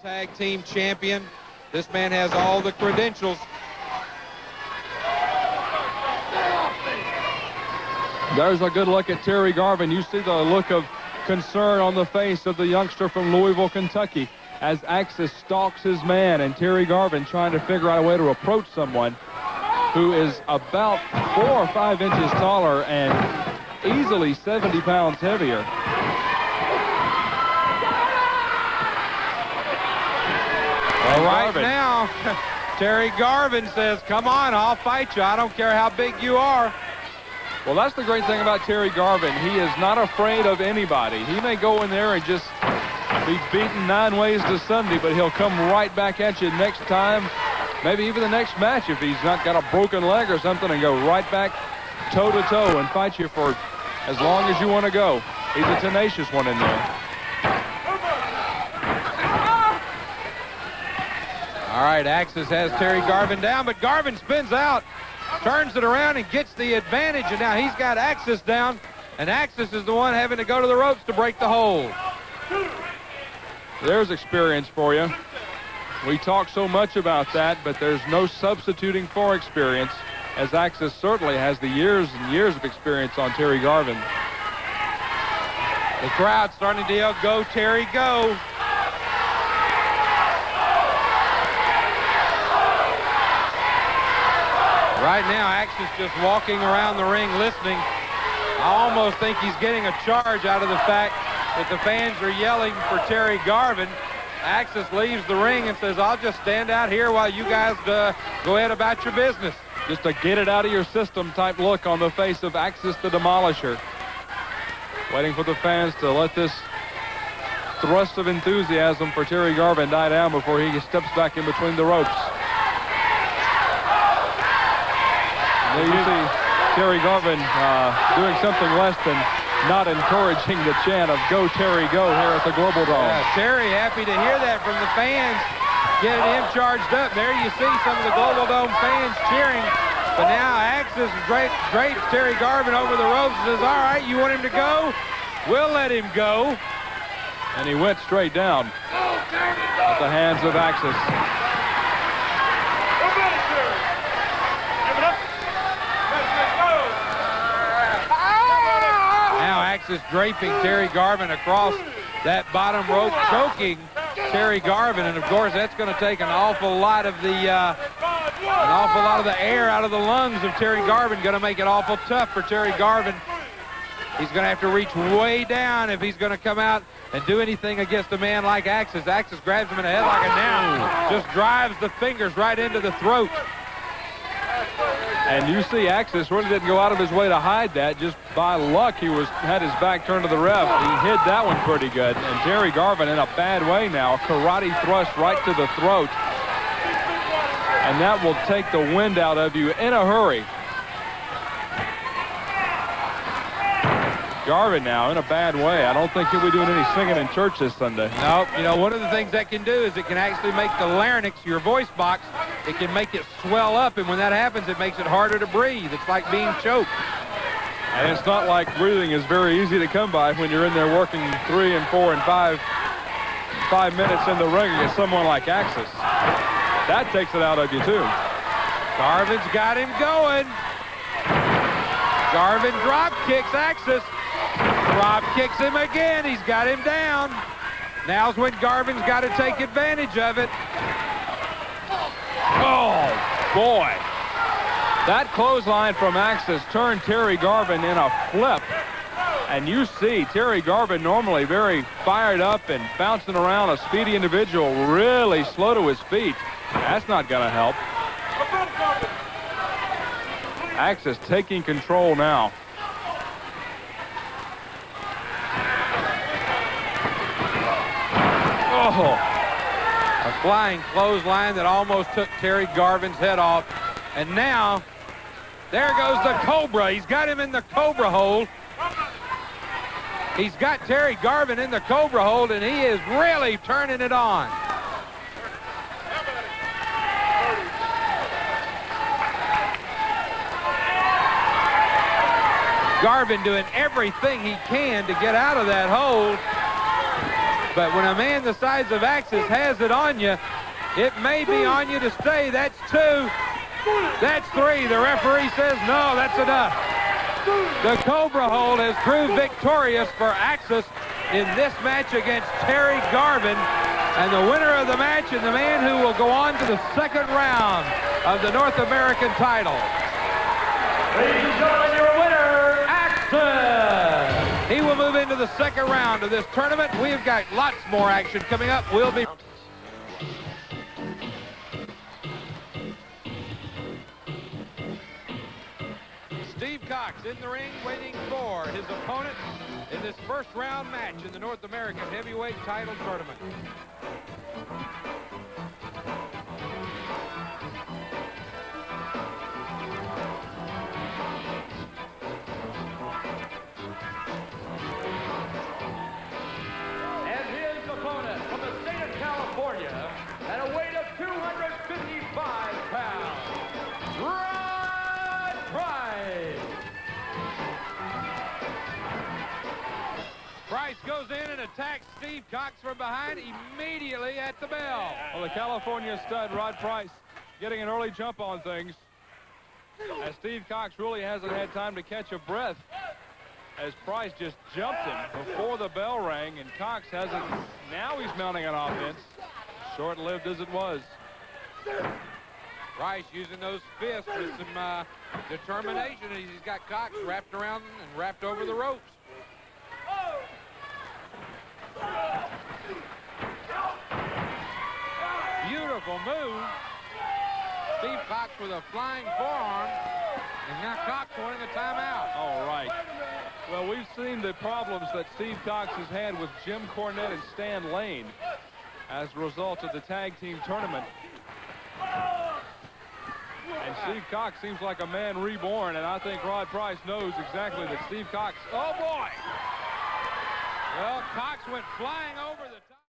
Tag team champion. This man has all the credentials. There's a good look at Terry Garvin. You see the look of concern on the face of the youngster from Louisville, Kentucky, as Axis stalks his man, and Terry Garvin trying to figure out a way to approach someone who is about 4 or 5 inches taller and easily 70 pounds heavier. Well, right now, Terry Garvin says, come on, I'll fight you. I don't care how big you are. Well, that's the great thing about Terry Garvin. He is not afraid of anybody. He may go in there and just be beaten 9 ways to Sunday, but he'll come right back at you next time, maybe even the next match if he's not got a broken leg or something, and go right back toe-to-toe and fight you for as long as you want to go. He's a tenacious one in there. All right, Axis has Terry Garvin down, but Garvin spins out, turns it around and gets the advantage, and now he's got Axis down, and Axis is the one having to go to the ropes to break the hold. There's experience for you. We talk so much about that, but there's no substituting for experience, as Axis certainly has the years and years of experience on Terry Garvin. The crowd starting to yell, go, Terry, go. Right now, Axis just walking around the ring listening. I almost think he's getting a charge out of the fact that the fans are yelling for Terry Garvin. Axis leaves the ring and says, I'll just stand out here while you guys go ahead about your business. Just a get it out of your system type look on the face of Axis the Demolisher. Waiting for the fans to let this thrust of enthusiasm for Terry Garvin die down before he steps back in between the ropes. There you see Terry Garvin doing something less than not encouraging the chant of go Terry go here at the Global Dome. Yeah, Terry happy to hear that from the fans, getting him charged up. There you see some of the Global Dome fans cheering. But now Axis drapes Terry Garvin over the ropes and says, all right, you want him to go? We'll let him go. And he went straight down at the hands of Axis. Now Axis draping Terry Garvin across that bottom rope, choking Terry Garvin, and of course that's going to take an awful lot of the air out of the lungs of Terry Garvin. Going to make it awful tough for Terry Garvin. He's going to have to reach way down if he's going to come out and do anything against a man like Axis. Axis grabs him in the head like a now, just drives the fingers right into the throat. And you see Axis really didn't go out of his way to hide that. Just by luck, he had his back turned to the ref. He hid that one pretty good. And Terry Garvin in a bad way now. Karate thrust right to the throat. And that will take the wind out of you in a hurry. Garvin now in a bad way. I don't think he'll be doing any singing in church this Sunday. Nope. You know, one of the things that can do is it can actually make the larynx, your voice box, it can make it swell up, and when that happens, it makes it harder to breathe. It's like being choked. And it's not like breathing is very easy to come by when you're in there working 3 and 4 and 5 minutes in the ring against someone like Axis. That takes it out of you, too. Garvin's got him going. Garvin drop kicks Axis. Drop kicks him again. He's got him down. Now's when Garvin's got to take advantage of it. Oh, boy. That clothesline from Axis turned Terry Garvin in a flip. And you see Terry Garvin, normally very fired up and bouncing around, a speedy individual, really slow to his feet. That's not going to help. Axis taking control now. Oh, a flying clothesline that almost took Terry Garvin's head off. And now, there goes the Cobra. He's got him in the Cobra hold. He's got Terry Garvin in the Cobra hold, and he is really turning it on. Garvin doing everything he can to get out of that hold. But when a man the size of Axis has it on you, it may be on you to stay. That's 2. That's 3. The referee says, no, that's enough. The Cobra hold has proved victorious for Axis in this match against Terry Garvin. And the winner of the match and the man who will go on to the second round of the North American title. Ladies and gentlemen, your winner, Axis. He will move into the second round of this tournament. We've got lots more action coming up. We'll be... Steve Cox in the ring waiting for his opponent in this first round match in the North American Heavyweight Title Tournament. And his opponent from the state of California at a weight of 255 pounds, Price goes in and attacks Steve Cox from behind immediately at the bell. Well, the California stud, Rod Price, getting an early jump on things, as Steve Cox really hasn't had time to catch a breath, as Price just jumped him before the bell rang, and Cox hasn't. Now he's mounting an offense, short-lived as it was. Price using those fists with some determination. He's got Cox wrapped around and wrapped over the ropes. Beautiful move. Steve Cox with a flying forearm. And now Cox wanting a timeout. All right. Well, we've seen the problems that Steve Cox has had with Jim Cornette and Stan Lane as a result of the tag team tournament. And Steve Cox seems like a man reborn, and I think Rod Price knows exactly that Steve Cox... Oh, boy! Well, Cox went flying over the top.